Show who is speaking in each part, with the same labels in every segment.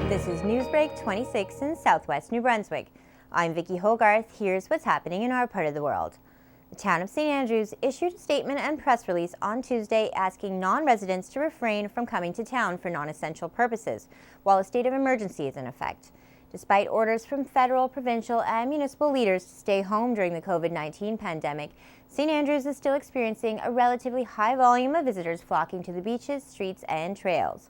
Speaker 1: This is NewsBreak26 in Southwest New Brunswick. I'm Vicki Hogarth. Here's what's happening in our part of the world. The town of St. Andrews issued a statement and press release on Tuesday asking non-residents to refrain from coming to town for non-essential purposes while a state of emergency is in effect. Despite orders from federal, provincial, and municipal leaders to stay home during the COVID-19 pandemic, St. Andrews is still experiencing a relatively high volume of visitors flocking to the beaches, streets, and trails.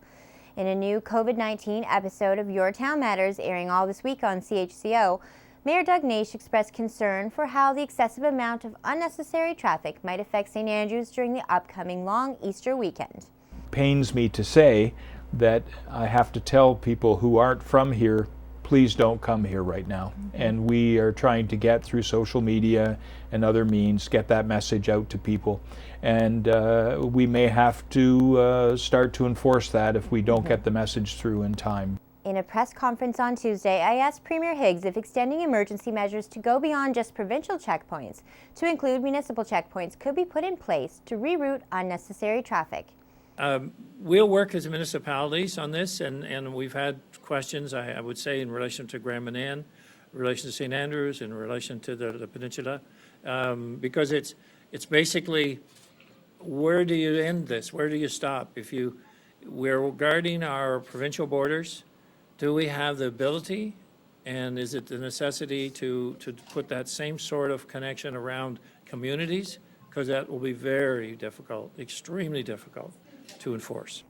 Speaker 1: In a new COVID-19 episode of Your Town Matters airing all this week on CHCO, Mayor Doug Naish expressed concern for how the excessive amount of unnecessary traffic might affect St. Andrews during the upcoming long Easter weekend.
Speaker 2: Pains me to say that I have to tell people who aren't from here, please don't come here right now. And we are trying to get through social media and other means, get that message out to people. And we may have to start to enforce that if we don't get the message through in time.
Speaker 1: In a press conference on Tuesday, I asked Premier Higgs if extending emergency measures to go beyond just provincial checkpoints to include municipal checkpoints could be put in place to reroute unnecessary traffic.
Speaker 3: We'll work as municipalities on this, and we've had questions, I would say, in relation to Grand Manan, in relation to St. Andrews, in relation to the peninsula, because it's basically, where do you end this? Where do you stop? We're guarding our provincial borders. Do we have the ability, and is it the necessity to put that same sort of connection around communities? Because that will be very difficult, extremely difficult to enforce.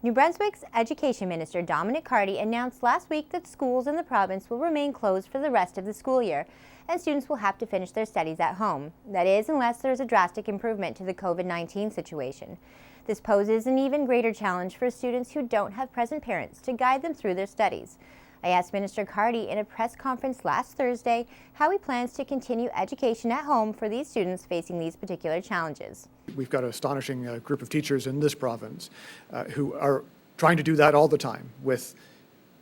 Speaker 1: New Brunswick's Education Minister Dominic Carty announced last week that schools in the province will remain closed for the rest of the school year, and students will have to finish their studies at home. That is, unless there is a drastic improvement to the COVID-19 situation. This poses an even greater challenge for students who don't have present parents to guide them through their studies. I asked Minister Carty in a press conference last Thursday how he plans to continue education at home for these students facing these particular challenges.
Speaker 4: We've got an astonishing group of teachers in this province who are trying to do that all the time with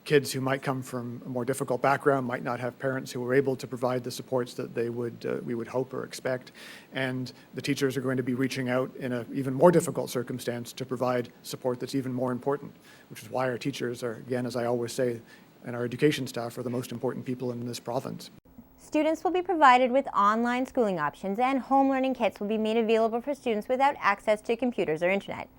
Speaker 4: kids who might come from a more difficult background, might not have parents who are able to provide the supports that we would hope or expect. And the teachers are going to be reaching out in an even more difficult circumstance to provide support that's even more important, which is why our teachers are, again, as I always say, and our education staff are the most important people in this province.
Speaker 1: Students will be provided with online schooling options, and home learning kits will be made available for students without access to computers or internet.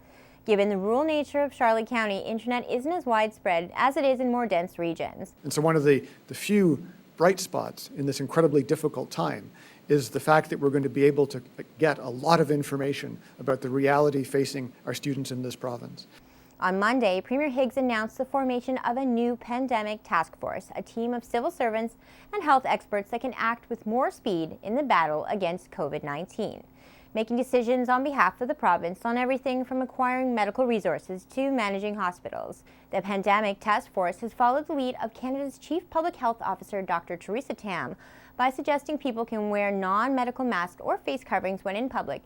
Speaker 1: Given the rural nature of Charlotte County, internet isn't as widespread as it is in more dense regions.
Speaker 4: And so one of the few bright spots in this incredibly difficult time is the fact that we're going to be able to get a lot of information about the reality facing our students in this province.
Speaker 1: On Monday, Premier Higgs announced the formation of a new pandemic task force, a team of civil servants and health experts that can act with more speed in the battle against COVID-19, making decisions on behalf of the province on everything from acquiring medical resources to managing hospitals. The pandemic task force has followed the lead of Canada's Chief Public Health Officer, Dr. Theresa Tam, by suggesting people can wear non-medical masks or face coverings when in public,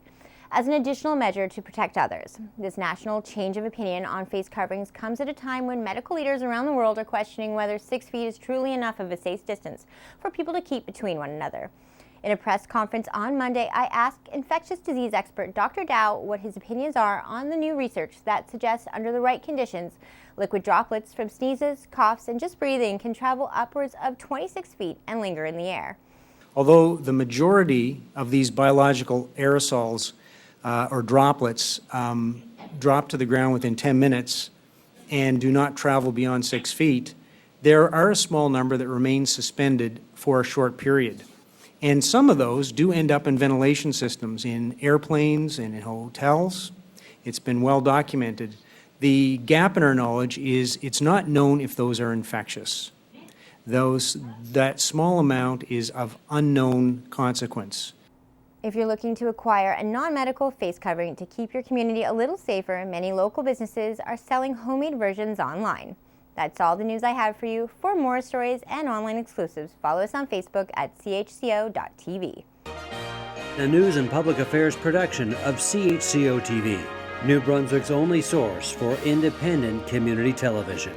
Speaker 1: as an additional measure to protect others. This national change of opinion on face coverings comes at a time when medical leaders around the world are questioning whether 6 feet is truly enough of a safe distance for people to keep between one another. In a press conference on Monday, I asked infectious disease expert Dr. Dow what his opinions are on the new research that suggests under the right conditions, liquid droplets from sneezes, coughs, and just breathing can travel upwards of 26 feet and linger in the air.
Speaker 5: Although the majority of these biological aerosols or droplets drop to the ground within 10 minutes and do not travel beyond 6 feet, there are a small number that remain suspended for a short period. And some of those do end up in ventilation systems, in airplanes and in hotels. It's been well documented. The gap in our knowledge is it's not known if those are infectious. That small amount is of unknown consequence.
Speaker 1: If you're looking to acquire a non-medical face covering to keep your community a little safer, many local businesses are selling homemade versions online. That's all the news I have for you. For more stories and online exclusives, follow us on Facebook at CHCO.TV.
Speaker 6: A news and public affairs production of CHCO-TV, New Brunswick's only source for independent community television.